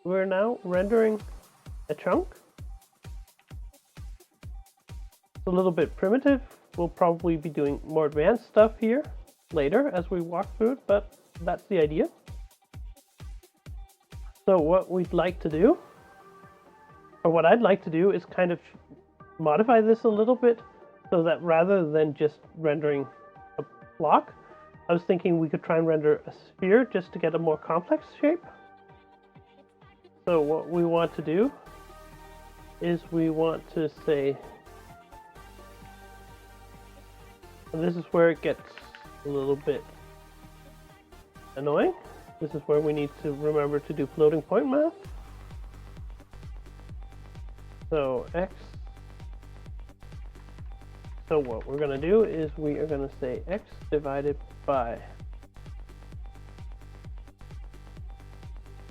we're now rendering a chunk. It's a little bit primitive. We'll probably be doing more advanced stuff here later as we walk through it, but that's the idea. So what we'd like to do, or what I'd like to do, is kind of modify this a little bit so that rather than just rendering a block, I was thinking we could try and render a sphere just to get a more complex shape. So what we want to do is we want to say, and this is where it gets a little bit annoying. This is where we need to remember to do floating point math. So x. So what we're going to do is we are going to say x divided by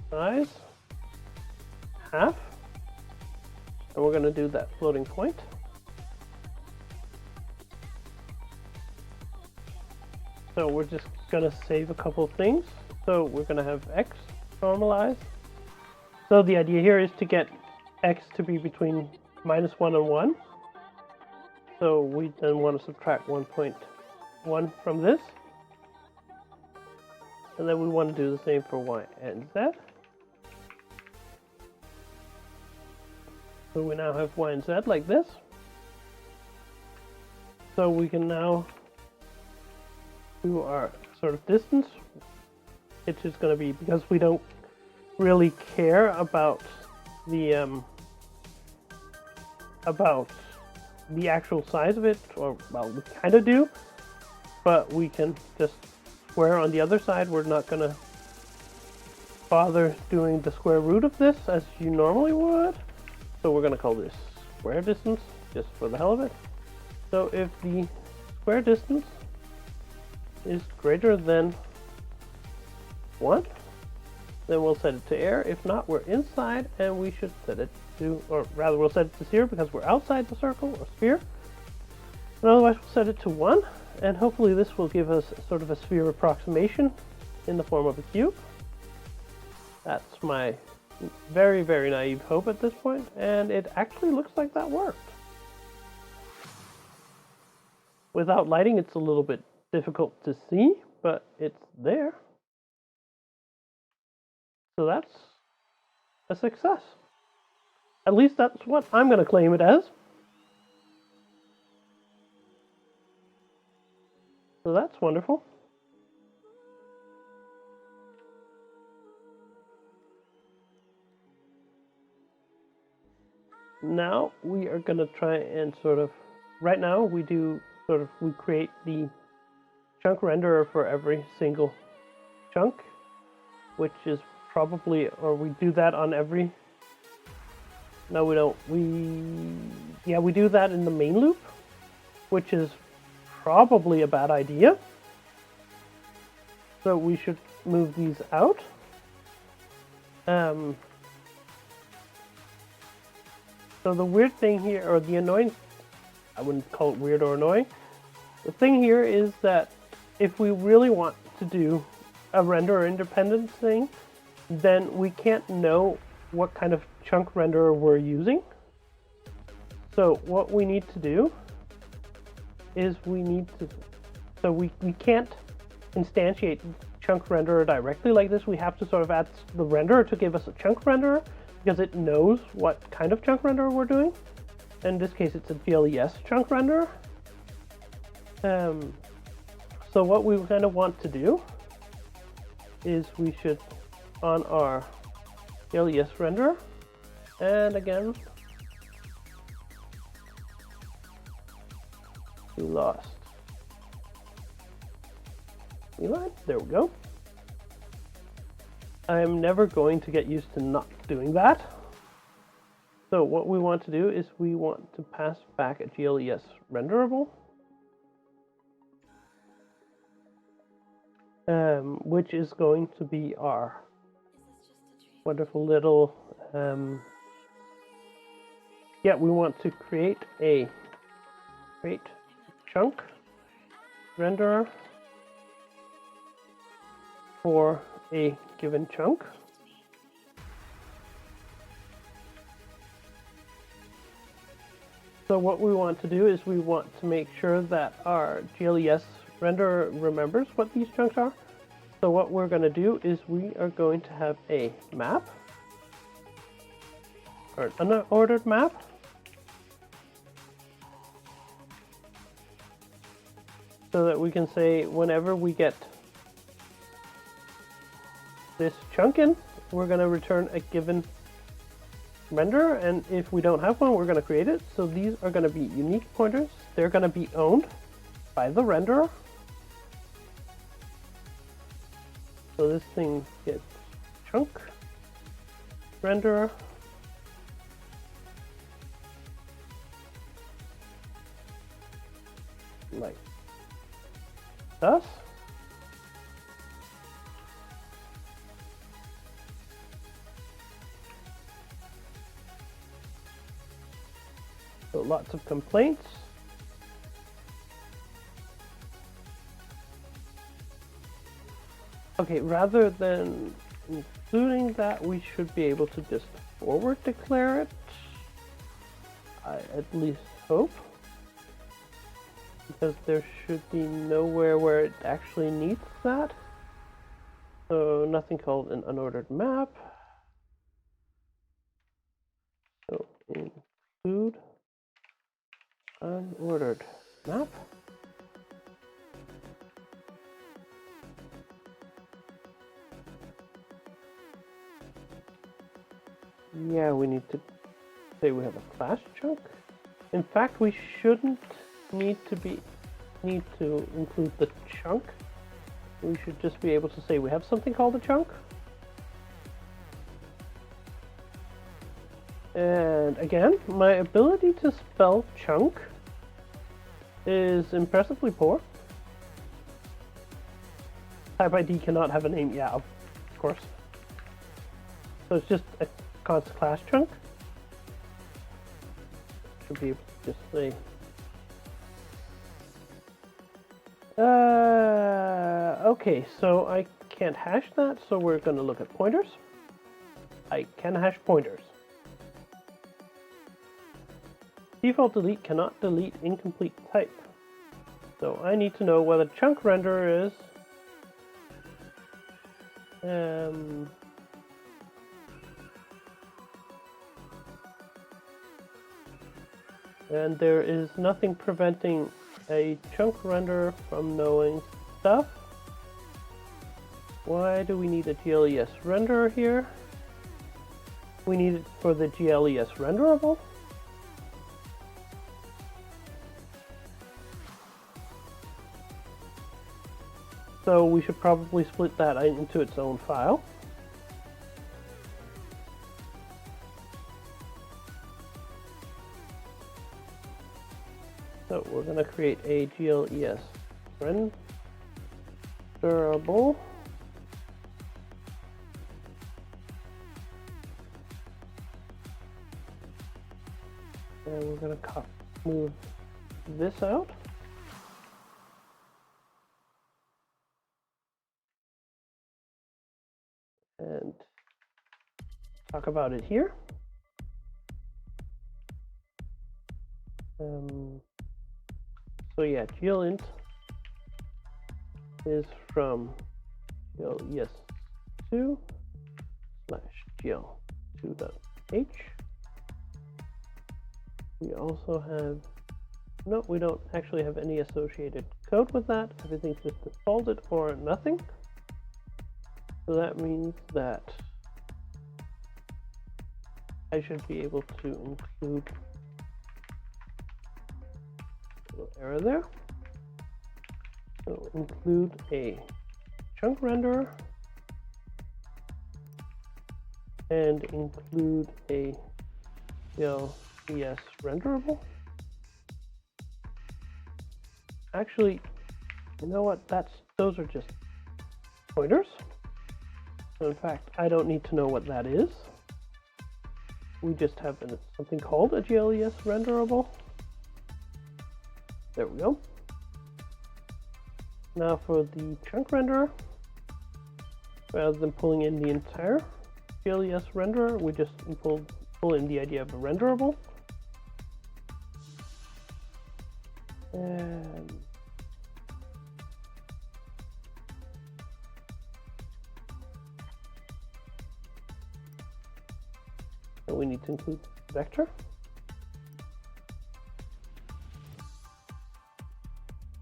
size half, and we're going to do that floating point. So we're just going to save a couple of things. So we're going to have x normalized. So the idea here is to get x to be between -1 and 1. So we then want to subtract 1.1 from this. And then we want to do the same for y and z. So we now have y and z like this. So we can now do our sort of distance, which is going to be, because we don't really care about the actual size of it, or well, we kind of do, but we can just square on the other side. We're not going to bother doing the square root of this as you normally would. So we're going to call this square distance just for the hell of it. So if the square distance is greater than 1, then we'll set it to air. If not, we're inside, and we should set it to, or rather we'll set it to 0 because we're outside the circle or sphere. And otherwise we'll set it to 1, and hopefully this will give us sort of a sphere approximation in the form of a cube. That's my very, very naive hope at this point, and it actually looks like that worked. Without lighting, it's a little bit difficult to see, but it's there. So that's a success. At least that's what I'm going to claim it as. So that's wonderful. Now we are going to try and sort of, right now we create the chunk renderer for every single chunk, which is probably, or we do that on every, no we don't, we do that in the main loop, which is probably a bad idea. So we should move these out. So the weird thing here, or the annoying, I wouldn't call it weird or annoying. The thing here is that if we really want to do a renderer independent thing, then we can't know what kind of chunk renderer we're using. So what we need to do is so we can't instantiate chunk renderer directly like this. We have to sort of add the renderer to give us a chunk renderer, because it knows what kind of chunk renderer we're doing. In this case, it's a GLES chunk renderer. So what we kind of want to do is we should, on our GLES renderer, and again, we lost line. There we go. I'm never going to get used to not doing that. So what we want to do is we want to pass back a GLES renderable, which is going to be our wonderful little, we want to create chunk renderer for a given chunk. So what we want to do is we want to make sure that our GLES renderer remembers what these chunks are. So what we're going to do is we are going to have a map, or an unordered map. So that we can say whenever we get this chunk in, we're going to return a given render, and if we don't have one, we're going to create it. So these are going to be unique pointers. They're going to be owned by the renderer. So this thing gets chunk renderer, like thus. So lots of complaints. Okay, rather than including that, we should be able to just forward declare it. I at least hope. Because there should be nowhere where it actually needs that. So nothing called an unordered map. So include unordered map. Yeah, we need to say we have a class chunk. In fact, we shouldn't need to include the chunk. We should just be able to say we have something called a chunk. And again, my ability to spell chunk is impressively poor. Type ID cannot have a name. Yeah, of course. So it's just a const class chunk. Should be able to just say okay, so I can't hash that, so we're going to look at pointers. I can hash pointers. Default delete cannot delete incomplete type. So I need to know what a chunk renderer is. And there is nothing preventing a chunk renderer from knowing stuff. Why do we need a GLES renderer here? We need it for the GLES renderable. So we should probably split that into its own file. So we're going to create a GLES renderable. And we're going to move this out. And talk about it here. So yeah, glint is from gles2 / gl2.h. We also have, no, we don't actually have any associated code with that. Everything's just defaulted or nothing. So that means that I should be able to include a little error there. So include a chunk renderer and include a GLES renderable. Actually, you know what? Those are just pointers. So in fact, I don't need to know what that is. We just have something called a GLES renderable. There we go. Now for the chunk renderer, rather than pulling in the entire GLES renderer, we just pull in the idea of a renderable. And we need to include vector.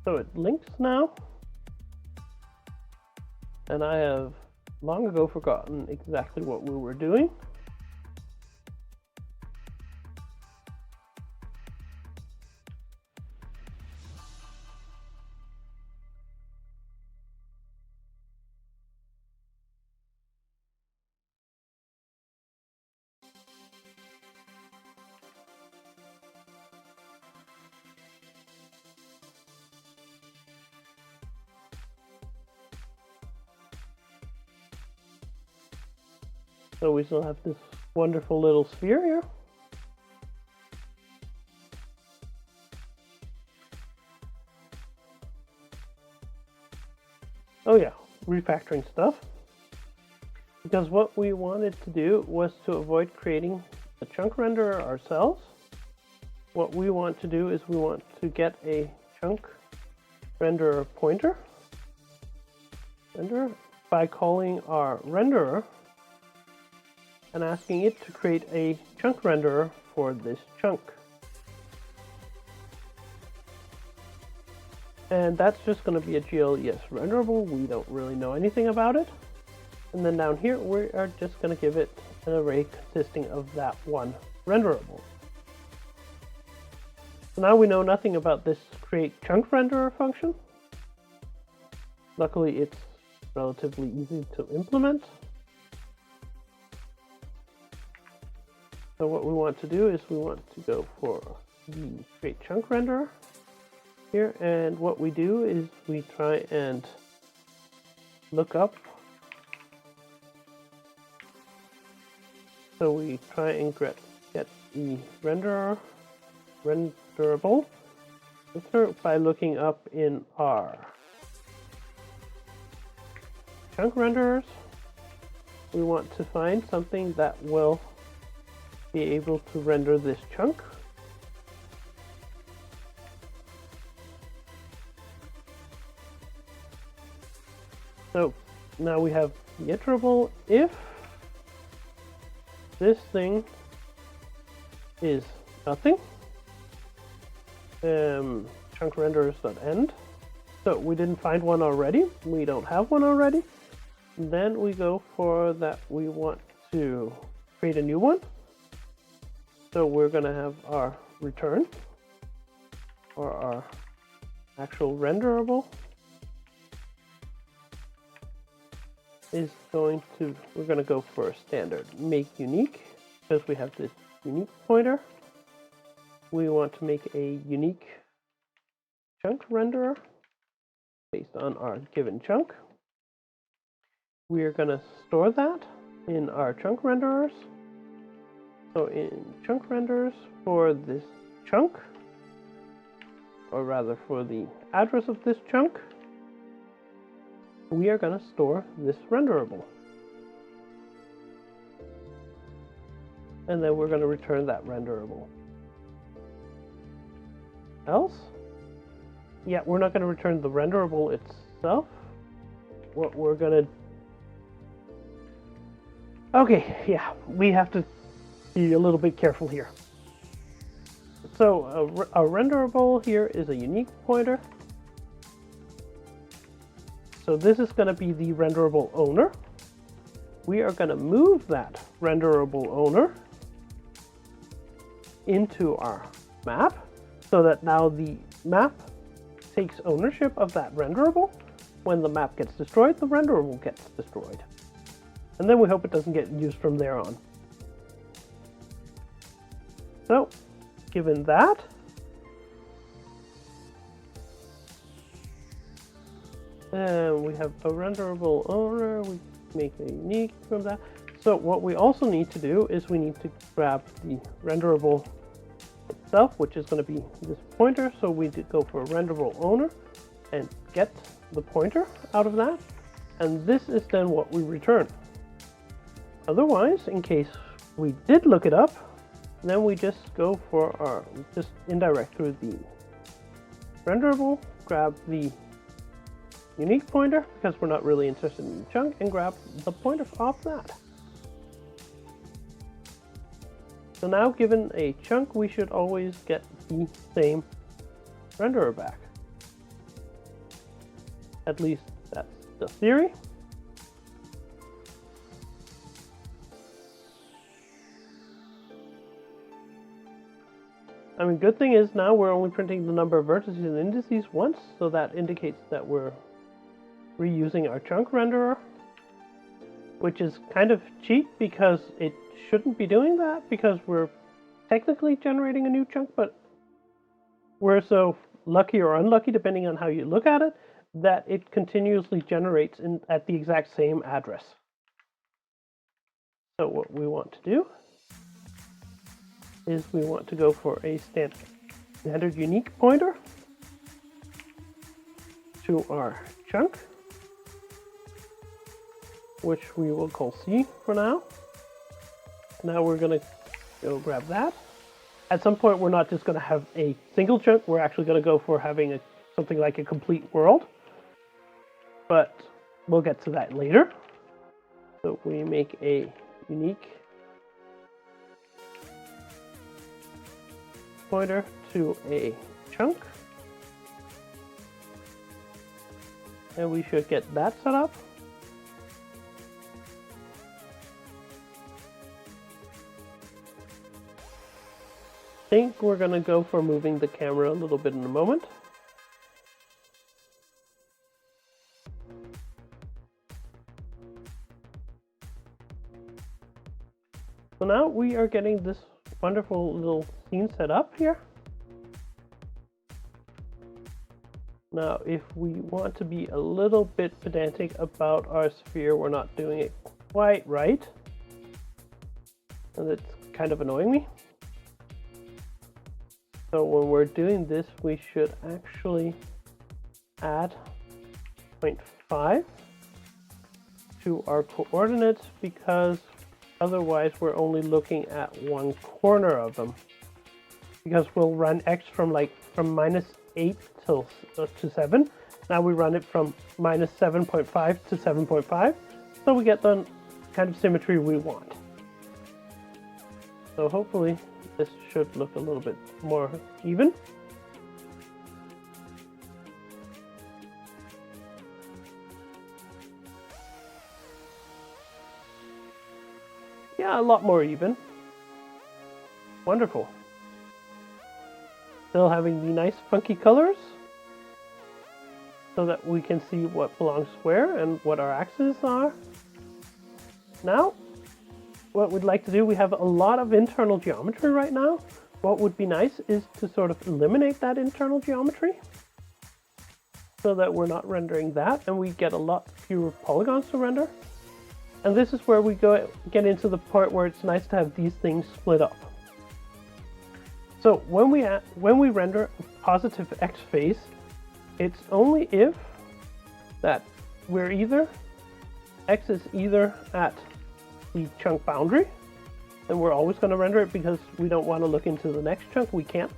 So it links now. And I have long ago forgotten exactly what we were doing. So we still have this wonderful little sphere here. Oh yeah, refactoring stuff. Because what we wanted to do was to avoid creating a chunk renderer ourselves. What we want to do is we want to get a chunk renderer pointer by calling our renderer and asking it to create a chunk renderer for this chunk. And that's just going to be a GLES renderable. We don't really know anything about it. And then down here, we are just going to give it an array consisting of that one renderable. So now we know nothing about this create chunk renderer function. Luckily, it's relatively easy to implement. So what we want to do is we want to go for the create chunk renderer here, and what we do is we try and look up. So we try and get the renderable by looking up in our chunk renderers. We want to find something that will be able to render this chunk. So now we have the iterable if this thing is nothing, chunk renderers.end. So we didn't find one already, we don't have one already. Then we go for that we want to create a new one. So we're going to have our return, or our actual renderable is going to, we're going to go for a standard make unique, because we have this unique pointer. We want to make a unique chunk renderer based on our given chunk. We are going to store that in our chunk renderers. So in chunk renderers for this chunk, or rather for the address of this chunk, we are going to store this renderable. And then we're going to return that renderable. Else? Yeah, we're not going to return the renderable itself. What we're going to... Okay, yeah, we have to be a little bit careful here. So a renderable here is a unique pointer. So this is going to be the renderable owner. We are going to move that renderable owner into our map so that now the map takes ownership of that renderable. When the map gets destroyed, the renderable gets destroyed. And then we hope it doesn't get used from there on. So, given that, we have a renderable owner, we make a unique from that. So what we also need to do is we need to grab the renderable itself, which is going to be this pointer. So we go for a renderable owner and get the pointer out of that. And this is then what we return. Otherwise, in case we did look it up, then we just go for our, just indirect through the renderable, grab the unique pointer because we're not really interested in the chunk, and grab the pointer off that. So now, given a chunk, we should always get the same renderer back. At least that's the theory. I mean, good thing is now we're only printing the number of vertices and indices once, so that indicates that we're reusing our chunk renderer, which is kind of cheap because it shouldn't be doing that because we're technically generating a new chunk, but we're so lucky or unlucky, depending on how you look at it, that it continuously generates at the exact same address. So what we want to do is we want to go for a standard unique pointer to our chunk, which we will call C for now. Now we're going to go grab that. At some point, we're not just going to have a single chunk. We're actually going to go for having something like a complete world. But we'll get to that later. So we make a unique pointer to a chunk. And we should get that set up. I think we're going to go for moving the camera a little bit in a moment. So now we are getting this wonderful little scene set up here. Now, if we want to be a little bit pedantic about our sphere, we're not doing it quite right. And it's kind of annoying me. So when we're doing this, we should actually add 0.5 to our coordinates because otherwise we're only looking at one corner of them. Because we'll run x from -8 to 7. Now we run it from -7.5 to 7.5. So we get the kind of symmetry we want. So hopefully this should look a little bit more even. Yeah, a lot more even. Wonderful. Still having the nice funky colors so that we can see what belongs where and what our axes are. Now, what we'd like to do, we have a lot of internal geometry right now. What would be nice is to sort of eliminate that internal geometry so that we're not rendering that and we get a lot fewer polygons to render. And this is where we get into the part where it's nice to have these things split up. So when we render a positive X face, it's only if that X is either at the chunk boundary, and we're always going to render it because we don't want to look into the next chunk, we can't.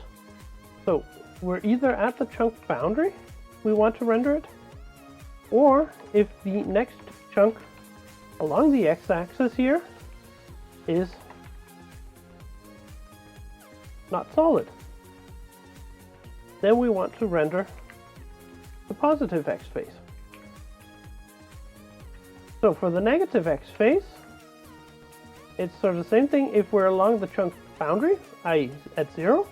So we're either at the chunk boundary, we want to render it, or if the next chunk along the x-axis here is not solid, then we want to render the positive X face. So for the negative X face, it's sort of the same thing if we're along the chunk boundary, i.e. at 0,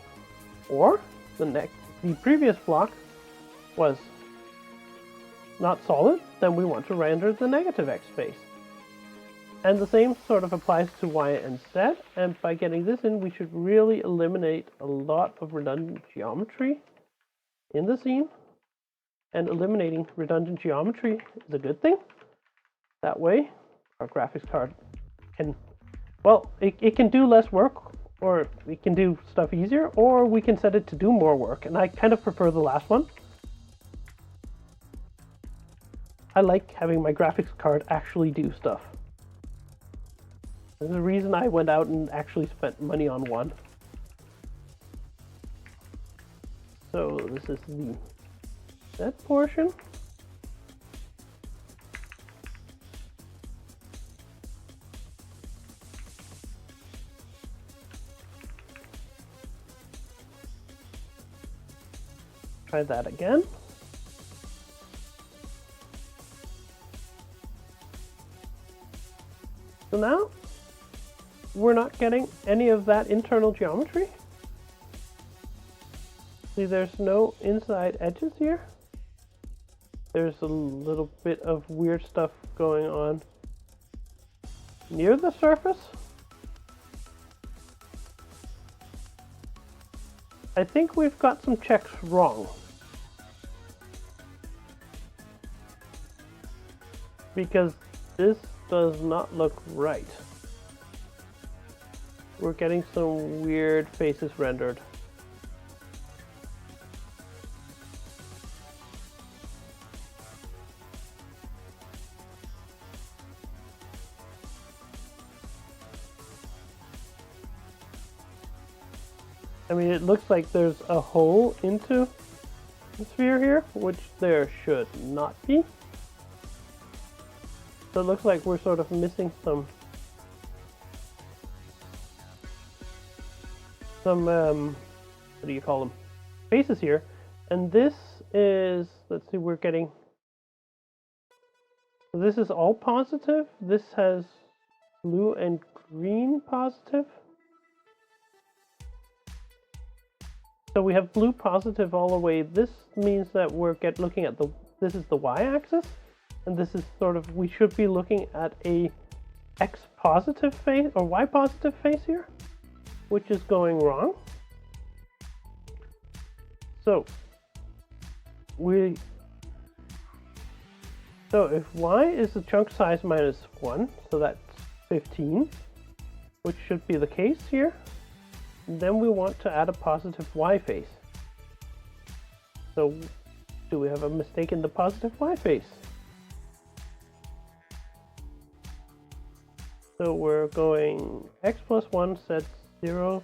or the previous block was not solid, then we want to render the negative X face. And the same sort of applies to Y and Z, and by getting this in, we should really eliminate a lot of redundant geometry in the scene. And eliminating redundant geometry is a good thing. That way, our graphics card can, well, it can do less work, or it can do stuff easier, or we can set it to do more work, and I kind of prefer the last one. I like having my graphics card actually do stuff. There's a reason I went out and actually spent money on one. So this is the that portion. Try that again. So now we're not getting any of that internal geometry. See, there's no inside edges here. There's a little bit of weird stuff going on near the surface. I think we've got some checks wrong. Because this does not look right. We're getting some weird faces rendered. I mean, it looks like there's a hole into the sphere here, which there should not be. So it looks like we're sort of missing some what do you call them? Faces here. And this is, let's see, we're getting, so this is all positive. This has blue and green positive. So we have blue positive all the way. This means that we're looking at this is the y-axis, and this is sort of, we should be looking at a x positive face or y positive face here, which is going wrong. So if y is the chunk size minus 1, so that's 15, which should be the case here. Then we want to add a positive y face. So do we have a mistake in the positive y face? So we're going x plus 1 sets 0,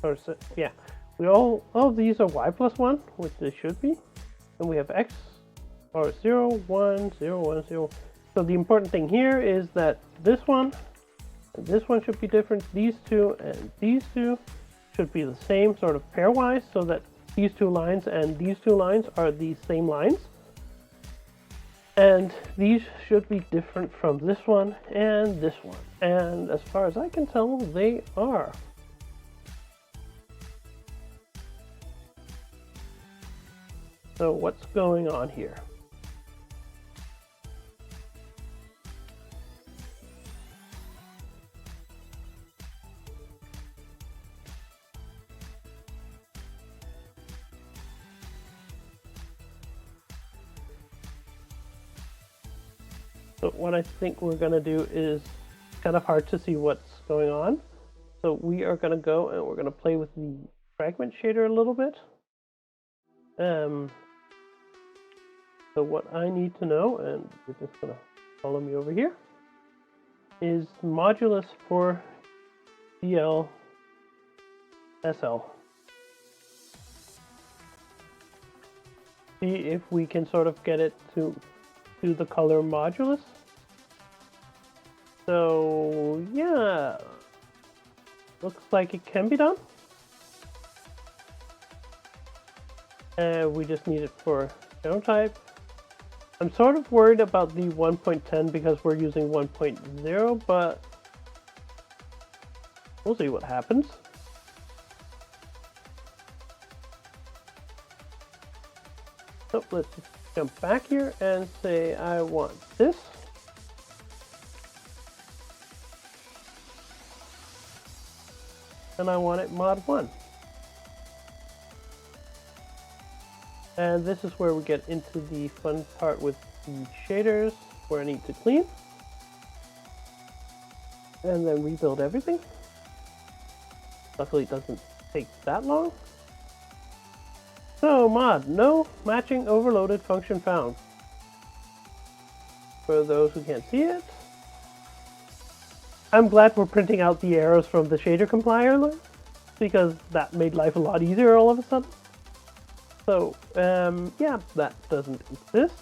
or yeah, all of these are y plus 1, which they should be. And we have x, or 0, 1, 0, 1, 0. So the important thing here is that this one and this one should be different. These two and these two should be the same, sort of pairwise, so that these two lines and these two lines are the same lines. And these should be different from this one and this one. And as far as I can tell, they are. So what's going on here? So what I think we're going to do is kind of hard to see what's going on. So we are going to go and we're going to play with the fragment shader a little bit. So what I need to know, and you're just going to follow me over here, is modulus for DL SL. See if we can sort of get it to do the color modulus. So yeah, looks like it can be done. We just need it for genotype. I'm sort of worried about the 1.10 because we're using 1.0, but we'll see what happens. So let's just jump back here and say I want this. And I want it mod 1. And this is where we get into the fun part with the shaders, where I need to clean. And then rebuild everything. Luckily it doesn't take that long. So mod, no matching overloaded function found. For those who can't see it, I'm glad we're printing out the arrows from the shader compiler, because that made life a lot easier all of a sudden. So, yeah, that doesn't exist.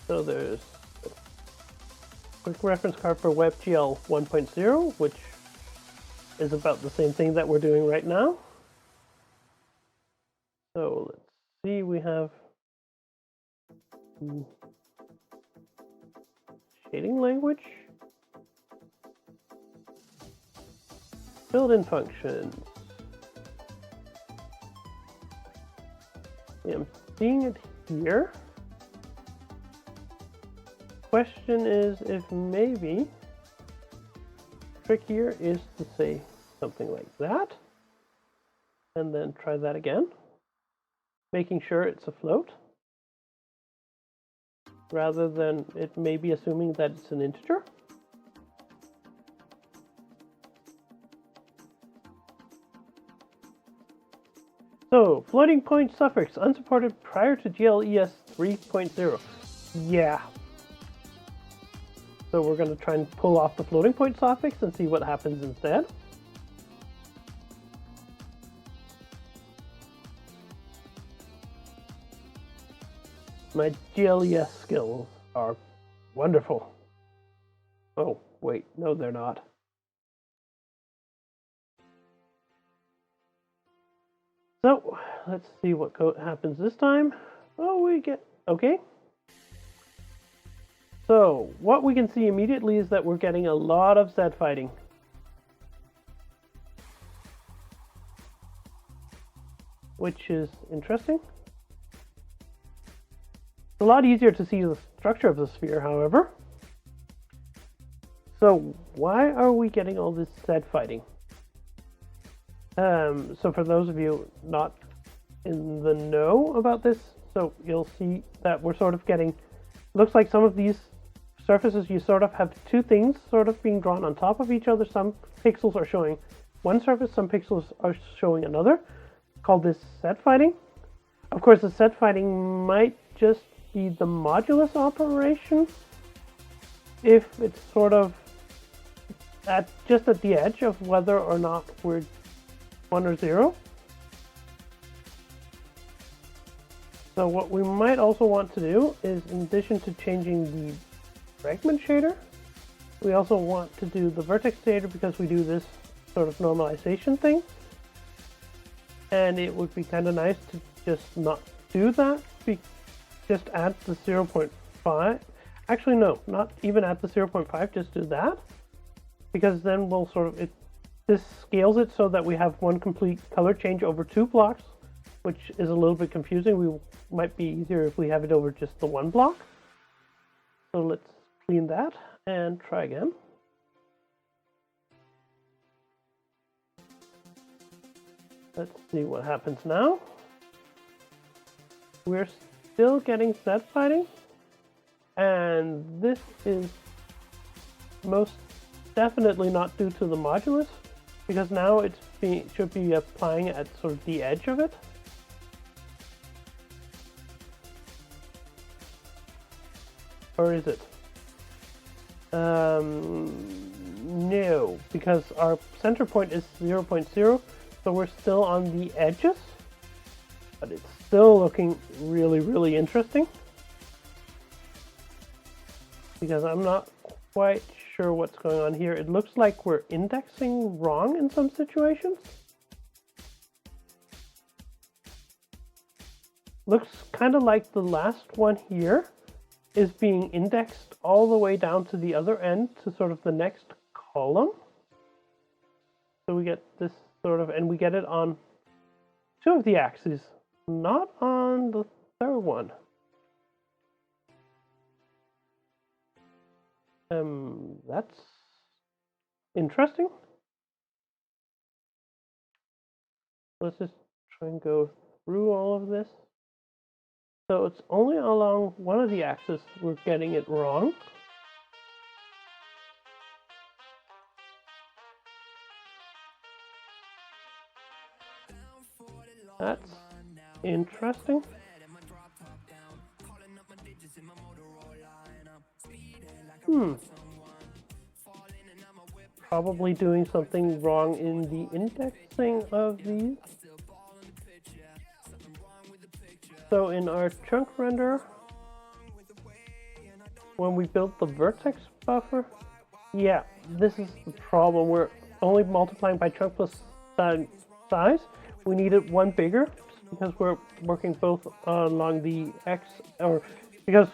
So there's a quick reference card for WebGL 1.0, which is about the same thing that we're doing right now. So let's see, we have shading language, built-in functions. I'm seeing it here. Question is if maybe the trick here is to say something like that, and then try that again, making sure it's a float, rather than it maybe assuming that it's an integer. So, floating point suffix unsupported prior to GLES 3.0. Yeah. So we're going to try and pull off the floating point suffix and see what happens instead. My GLES skills are wonderful. Oh, wait, no, they're not. So, let's see what happens this time. Oh, we get, okay. So, what we can see immediately is that we're getting a lot of Z fighting. Which is interesting. It's a lot easier to see the structure of the sphere, however. So, why are we getting all this Z fighting? So for those of you not in the know about this, so you'll see that we're sort of getting, looks like some of these surfaces, you sort of have two things sort of being drawn on top of each other. Some pixels are showing one surface, some pixels are showing another. Call this Z fighting. Of course, the Z fighting might just be the modulus operation if it's sort of just at the edge of whether or not we're 1 or 0. So what we might also want to do is, in addition to changing the fragment shader, we also want to do the vertex shader because we do this sort of normalization thing. And it would be kind of nice to just not do that, just add the 0.5. Actually, no, not even at the 0.5, just do that. Because then we'll sort of, this scales it so that we have one complete color change over 2 blocks, which is a little bit confusing. We might be easier if we have it over just the 1 block. So let's clean that and try again. Let's see what happens now. We're still getting Z fighting, and this is most definitely not due to the modulus, because now it should be applying at sort of the edge of it. Or is it? No, because our center point is 0.0, so we're still on the edges, but it's still looking really, really interesting. Because I'm not quite sure what's going on here. It looks like we're indexing wrong in some situations. Looks kind of like the last one here is being indexed all the way down to the other end to sort of the next column. So we get this sort of, and we get it on 2 of the axes, not on the 3rd one. That's interesting. Let's just try and go through all of this. So it's only along one of the axes we're getting it wrong. That's interesting. probably doing something wrong in the indexing of these. So in our chunk render, when we built the vertex buffer, yeah, this is the problem. We're only multiplying by chunk plus size. We need it one bigger because we're working both along the X, or because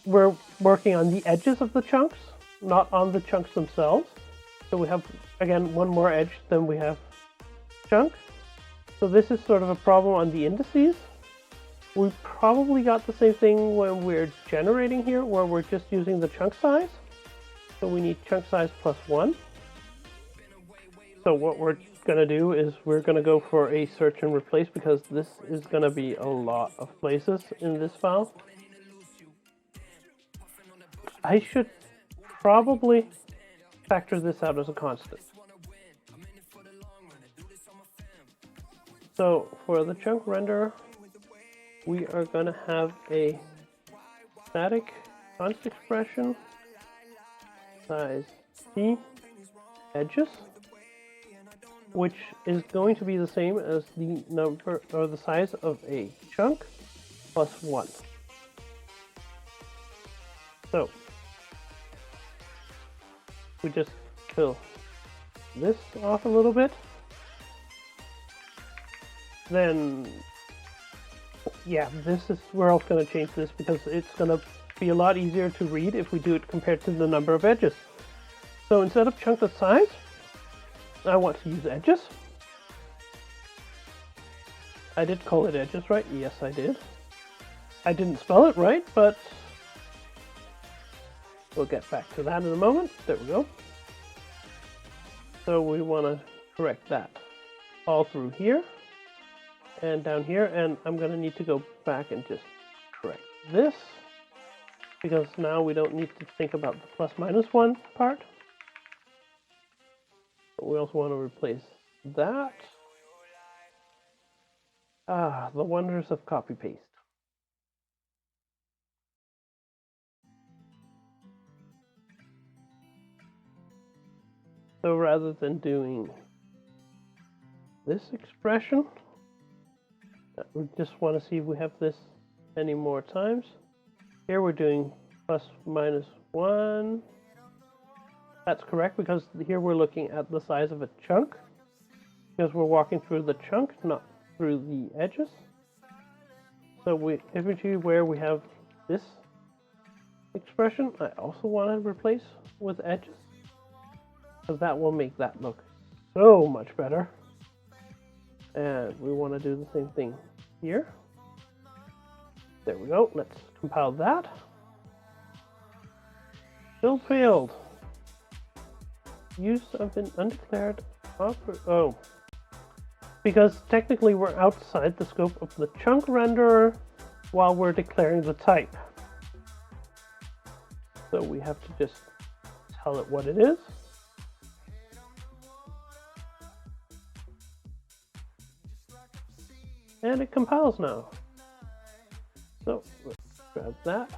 we're working on the edges of the chunks, not on the chunks themselves. So we have, again, one more edge than we have chunk. So this is sort of a problem on the indices. We probably got the same thing when we're generating here, where we're just using the chunk size. So we need chunk size plus 1. So what we're going to do is we're going to go for a search and replace, because this is going to be a lot of places in this file. I should probably factor this out as a constant. So for the chunk renderer, we are going to have a static const expression size t edges, which is going to be the same as the number or the size of a chunk plus 1. So we just kill this off a little bit. Then, yeah, this is where I'm going to change this, because it's going to be a lot easier to read if we do it compared to the number of edges. So instead of chunk the size, I want to use edges. I did call it edges, right? Yes, I did. I didn't spell it right, but we'll get back to that in a moment. There we go. So we want to correct that all through here and down here, and I'm going to need to go back and just correct this, because now we don't need to think about the plus minus 1 part. But we also want to replace that. Ah, the wonders of copy paste. So rather than doing this expression, we just want to see if we have this any more times. Here we're doing plus minus 1. That's correct, because here we're looking at the size of a chunk, because we're walking through the chunk, not through the edges. So everywhere we have this expression, I also want to replace with edges, because that will make that look so much better. And we want to do the same thing here. There we go. Let's compile that. Still failed. Use of an undeclared oh. Because technically we're outside the scope of the chunk renderer while we're declaring the type. So we have to just tell it what it is. And it compiles now. So let's grab that.